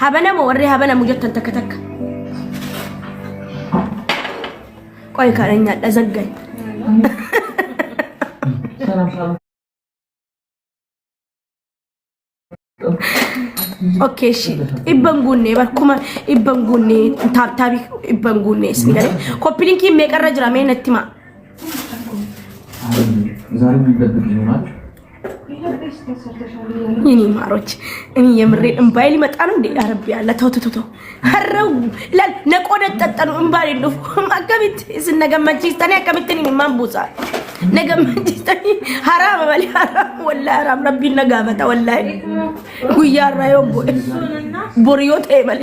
habana mo warri habana mujattan takatak ቆይ ካረኛ ደዘጋኝ ኦኬ እሺ ኢበንጉኔ ባልኩማ ኢበንጉኔ ታብታቢ ኢበንጉኔ እስኒገለ ኮፒሊንኪ መቀረ ጅራ መነቲማ ዛሬ የሚደብቅ ይሆናል ይኒ ማሮች እኔ የምሬ እንባይል መጣ ነው እንዴ አረብ ያለ ተውተውተው ሀረው ለል ነቆደ ተጠጠኑ እንባል ነው ማከቢት ስነገመጂስተኔ አከቢትኒ ማንቡሳ ነገመጂስተኒ ሐራም በል ሐራም ወላ ሐራም ረቢ ነጋመታ ወላሂ ጉያ ራዮ ቦሪዮት ኤመለ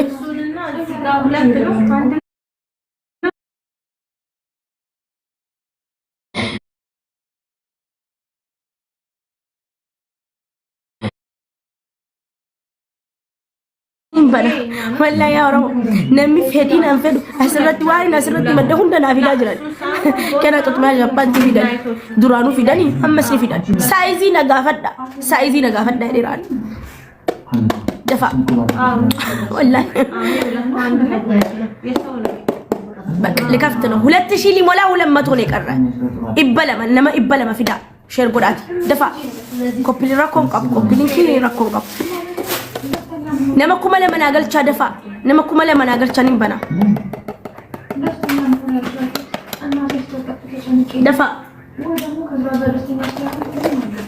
بنا ولا يا رب نمي فدين أنفدو أسرت وين أسرت مدهون دنا في داجران كنا تطمع جبان تفيدان دورانو فيداني أما سني فيدان سايزي نجافت ده إيران دفع والله لكفتنا ولا تشيلي ولا ما تقولي كرر إبلا ما نما إبلا ما فيدا شير قراتي دفع كوبلي راكم كاب كوبلي كيني راكم كاب نما كمال ما ناقل شادفا نما كمال ما ناقل شانين بنا دفا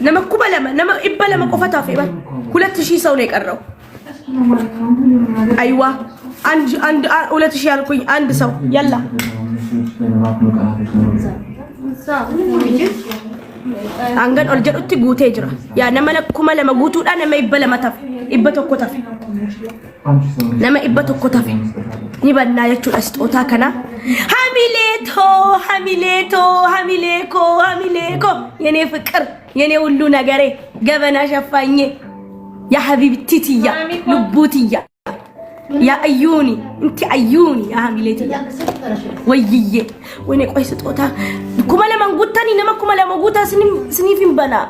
نما كمال ما نما إبلا ما كفتا في بل كل تشي سونيك الرو أيوة عند ولا تشي على عند سو يلا Anggan order utti gute jira ya nama kuma lama gutu da nama ibba lama taf ibba tokko taf nama ibba tokko taf ni banna yachu asxota kana hamileko yene ፍቅር የኔ ሁሉ ነገሬ ገበና ሸፋኝ ያ ሀቢብቲ ትያ ልቡትያ يا أيوني أنت أيوني يا هميلتي ويجي وين كويس توتا كم لما نقولتني نما كم لما نقولتها سنين في بنا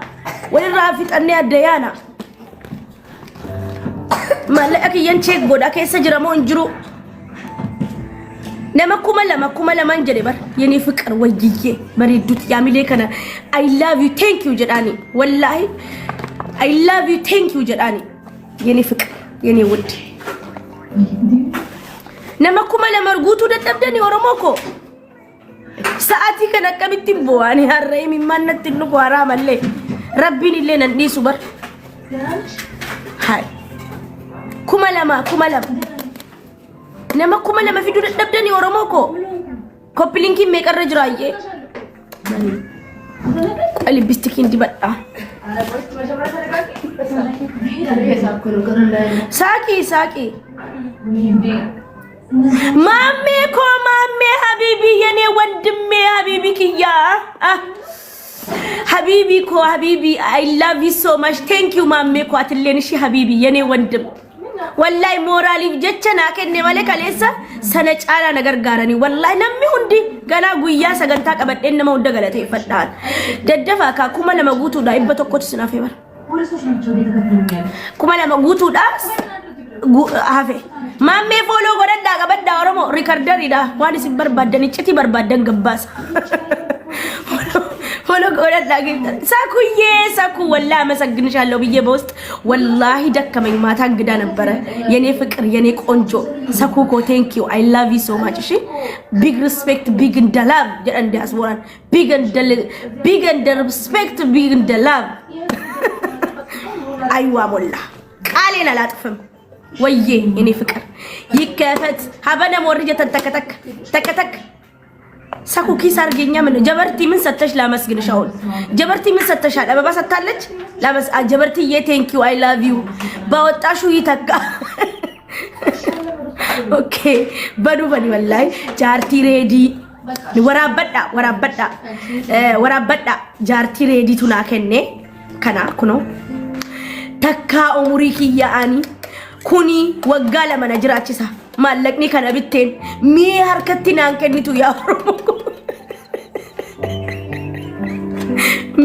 وين رافت أني الديانة ما لك ينشك بودا كيس جرامو انجرو نما كم لما نجربر يعني فكر ويجي بريدوت يا ميلكنا I love you thank you جداني والله I love you thank you جداني يعني فكر يعني ود نما كما لمرغوتو دتبدني ورموكو ساعتي كان كبتي بواني هري مما نتنو حرام الله ربي اللي ندي صبر هاي كما لما نما كما لما في دتبدني ورموكو كوبلينكي ميكر رجرايه قال بيستكين دي بقى ساكي مامي حبيبي يني ودمي حبيبي كيا حبيبي I love you so much thank you مامي كو اتلينشي حبيبي يني ودم والله مورالي جچنا كني مالك ليسا سنه چالا ነገር ጋራኒ والله نمي ሁንዲ ገና ጉያ ሰገንታ ቀበደን ነው ደገለተ ይፈዳል ደደፋ ካ ኩማ ለመጉቱ ዳ ይበተኮት ስናፈበር ኩማ ለመጉቱ ዳ አፌ ማሜ ፎሎ ጎደዳ ቀበዳ ኦሮሞ ሪከርደር ይዳ ዋዲ ሲበርባደን እጭቲ በርባደን ገባስ ፎሎ ጎደዳ ሳኩ ወላ መሰግንሻለሁ ብዬ በውስጥ ወላሂ ደከመኝ ማታ እንግዳ ነበረ የኔ ፍቅር የኔ ቆንጆ ሳኩኮ ቴንክ ዩ አይ ላቭ ዩ ሶ ማች እሺ ቢግ ሪስፔክት ቢግ እንደ ላቭ እንደ አስወራን ቢግ እንደ ሪስፔክት ቢግ እንደ ላቭ አይዋ ሞላ ቃሌን አላጥፍም ወዬ የኔ ፍቅር ይከፈት ሀበነ ሞርጀ ተከተክ ሳኩ ኪስ አርገኛ ምን ጀበርቲ ምን ሰተሽ ላመስግንሽ አሁን ጀበርቲ ምን ሰተሻል አበባ ሰታለች ላመስ ጀበርቲ ቴንክ ዩ አይ ላቭ ዩ ባወጣሹ ይተካ ኦኬ በዱ ወላይ ጃርቲ ሬዲ ወራበዳ ጃርቲ ሬዲ ቱና ከኔ ከና ኩኖ ተካ ኡምሪ ኪያኒ ኩኒ ወጋ ለመነ ጅራችሳ ማለቅኒ ከነብቴን ሚ harkatti naan kennitu yaa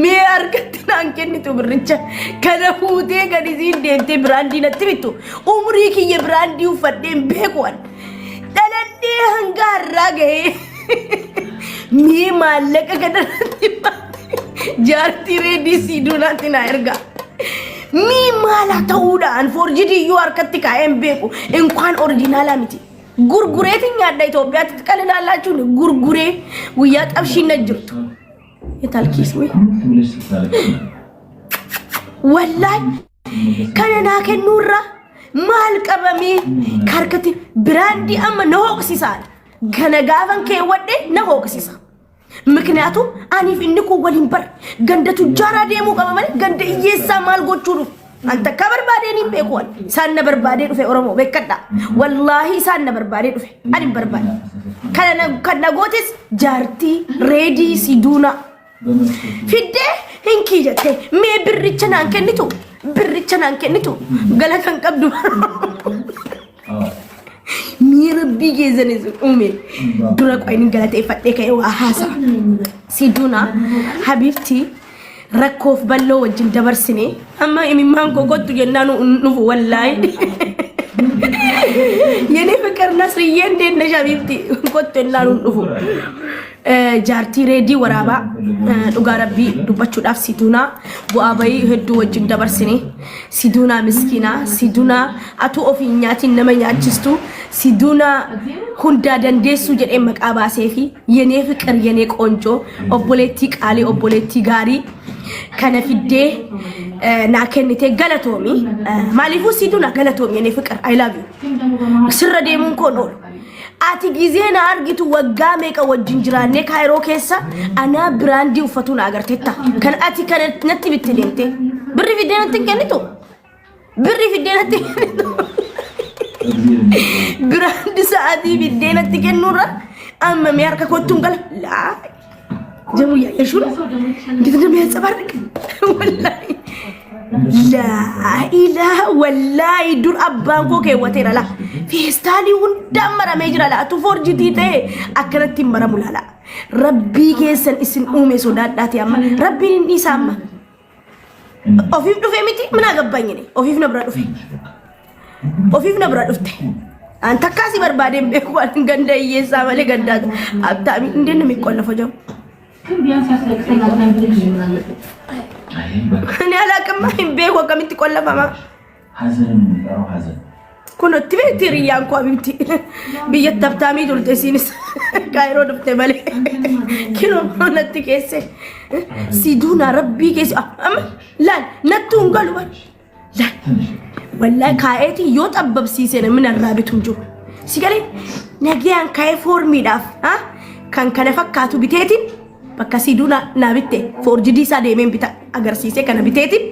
me argatina ankennitu birricha kana fuutee gadi siin deemte brandii natti bittu umrii kiyya brandii uffadheen beekuwan dhaladhee hanga har'aa gahee me maallaqa kanarratti jaartii reedii siiduunaatti na erga me maala ta'uudhaan forjidii yoo harkatti kaa'een beeku inkaan oriijinaala miti gurgureetiin nyaadha Itoophiyaatti qalilaallachuun gurguree guyyaa xabshiin na jirtu የታልኪስ ወይ ወላይ ከነና ከኑራ ማልቀበሚ ካርከቲ ብራንዲ አማ ነሆክሲሳል ገነጋፈን ከወደ ነሆክሲሳ ምክንያቱም አኒፍ እንኩ ወሊንበር ገንደቱ ጃራ ደሙ ቀበመል ገንደ ኢየሳ ማልጎቹ አንተ ከበርባዴኒ ቤቆል ሳነ በርባዴ ዱፈ ኦሮሞ በከዳ ወላሂ ሳነ በርባዴ ዱፈ አዲን በርባዴ ከነጎቲስ ጃርቲ ሬዲ ሲዱና fidde hinki jette me birrichanan kennitu galatan qabdu mi rabbi gezane ume dura qoyni galate fadde kay wa hasa siduna habibti rakof ballo wajin dabarsine amma imman ko gotu yennanu nufu wallahi yene fikar nasriye ndenne habibti gotu yennanu nufu jaartii reedii waraaba dhugaa rabbii dubbachuudhaaf siduna bu'aa bayii hedduu wajjin dabarsine siduna miskiina siduna atu ofii nyaatiin nama nyaachistu siduna hundaa dandeessu jedhee maqaa baasee fi yenee fiqir yenee qoonjoo obboleettii qaalii obboleettii gaarii kana fiddee naa kennite galatoomi maaliifuu siduna galatoomi yenee fiqir I love you sirra deemuun koon oolu ati gizena argitu waggaa meeqa wajjin jiraanne kaayiroo keessa ana brandii uffatuun agarteetta kan ati kan natti bitte deemte birri fidee natti kennitu brandii sa'aatii fidee natti kennurra amma me harka kottuun gala laa jamu yaa yeshura gidna me tsabarq wallahi la ilaha wallahi dur abban ko ke watera la fiistali hunda marame jira la tu forjiti te akkanatti maramu la rabbi kesan isin ume sodaadhaati amma rabbiin isa amma ofif dufe miti mina gabbanye ne ofif na bra dufte anta kasi barbaade beeku an ganda yesa male ganda abtaami indene mi kollafo jam እኔ አላቅም ቤኮ ከሚት ቆለፋማ ሐዘን ነው ሐዘን ኩኖ ትቤትሪያ እንኳን ቢቲ በየተብታሚ ዱልተሲንስ ካይሮ ድፍተ ማለ ኪሎ ነጥ ከሰ ሲዱና ረቢ ከሰ ላ ነቱን ገሉባ ላ ወላሂ ካኤቲ ይወጣበብ ሲሰነ ምን አራቢቱም ጆ ሲገለ ነገያን ካይ ፎርሚዳፍ kan kana fakkaatu biteetin bakka siduna na bitte forjidi sa deemen bita agarsiise kana biteetin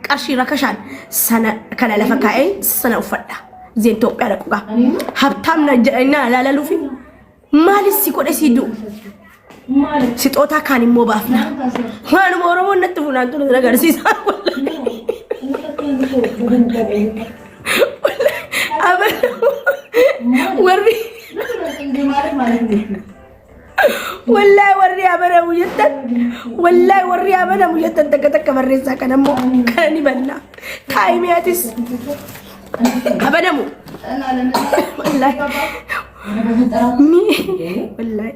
qarshii rakashan sana kana lafa kaa'e sana uffadha zen Itoophiyaa dhaquga habtam na lalalufi maalis si kodhe sidu sixoota kan immoo baafna waan oromoo natti funaantu agarsiisa warri والله وري أبنا مجتن والله وري أبنا مجتن تك مريسا كنمو كاني بنا تايمياتس أبنا مو والله والله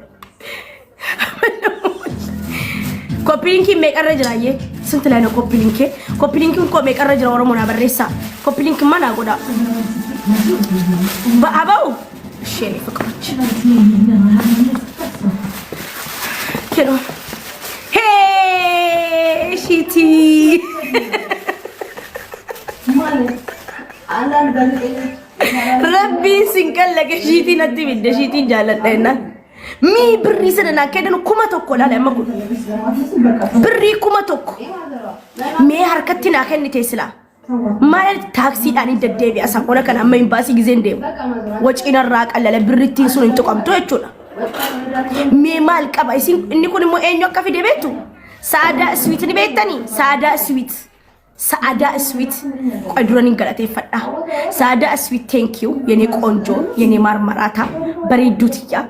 كوبيلينكي ميك الرجلاية سنت لنا كوبيلينكي كو ميك الرجلا ورمونا بريسا كوبيلينكي ما نقودا بأباو شيء فكرت كده هي شيتي ربي سنكل لك شيتي ندي بده شيتي جالتنا مي بري سننا كده كوما توكو لا ما كو بري كوما توكو مي حركتنا كن تسلا ما تاكسي اني ددبي اسقونا كان ما يمباسي غزين ديم وجينا راق على بريتي سن انت قمتو يچونا مي مال قبا يسين اني كون مو انيو كافي دبيتو سادا سويت ني بيتاني سادا سويت قدروني غلاتي فدا سادا سويت ثانك يو يني قونجو يني مارمراتا بريدوتيا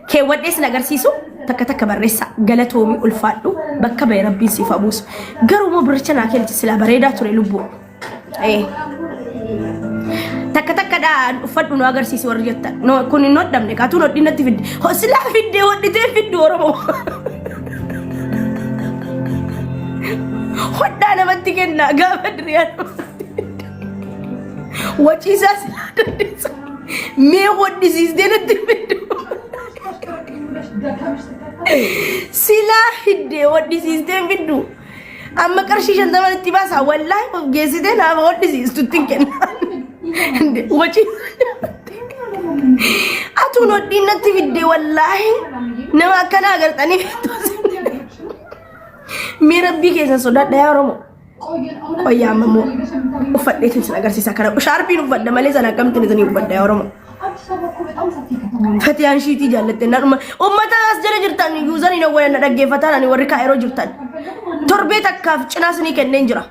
كي وديس نغار سيسو تك بريسا قالتهم الفادو بكا بي ربي سيفابوس قروا مو برشنا كيلت سلا بريدا توري لبو ايه تك دا فادو نو اگر سيسي ورجتا نو كوني نوت دم نكاتو نوت دينا تفيد هو سلا فيديو ودي فيديو ورمو خدانا بنتكنا قابد ريان وچيسا سلا دندس مي ودي سيس دينا تفيد سلا هدي ودي سيس دين فيديو اما قرشي شنتما نتباسا والله جيسيدين اما ودي سيس تتنكن وجه أتون ودين نتفيدي والله نما كنا قرتني ميربي كيسا صدات ديا رمو قويا ممو وفديت نسنا قرسي سكرا شاربين وفد ماليزا ناكم تنزني وفد ديا رمو فتيان شيتي جالتنا أمتا أسجر جرتان يوزاني نوويا ندقى فتانا ورقا إيرو جرتان تربيتك كاف چناسني كنن جرا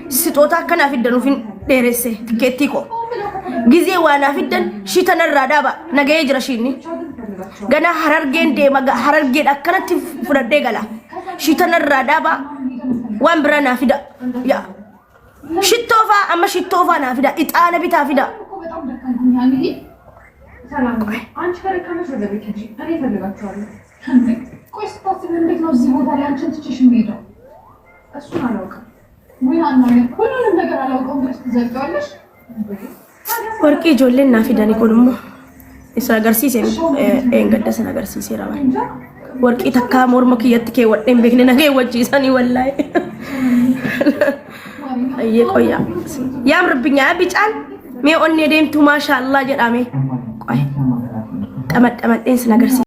ستوتا كنا في الدنوفين ديرسي تكيتيكو gize wana fiddan shi tanarra da ba naga yajra shini gana harargen de maga hararge akkanati fudade gala shi tanarra da ba wan brana fida ya shitofa amma shitofa na fida itana bita fida ሰላም አንቺ ከረከመሽ ወደ ቤት እንጂ እኔ ፈልጋቸዋለሁ ቆይ ስታስብ እንዴት ነው እዚህ ቦታ ላይ አንቺን ትችሽ የምሄደው እሱን አላውቅም ወይ አናውቅም ሁሉንም ነገር አላውቅም ብለሽ ትዘጋለሽ ወርቂ ጆሌና ፊዳኒ ኮልሞ እሳ አገርሲሴ እንገደሰ አገርሲሴ ራባ ወርቂ ተካ ሞርሞክ የትከ ወደም በክነ ነገ ወጪሳኒ ወላይ እየቆያ ያምርብኛ ቢጫን ሜ ኦኔ ደምቱ ማሻአላ ጀዳሜ ቆይ ተመጠመጤን ስናገርሲ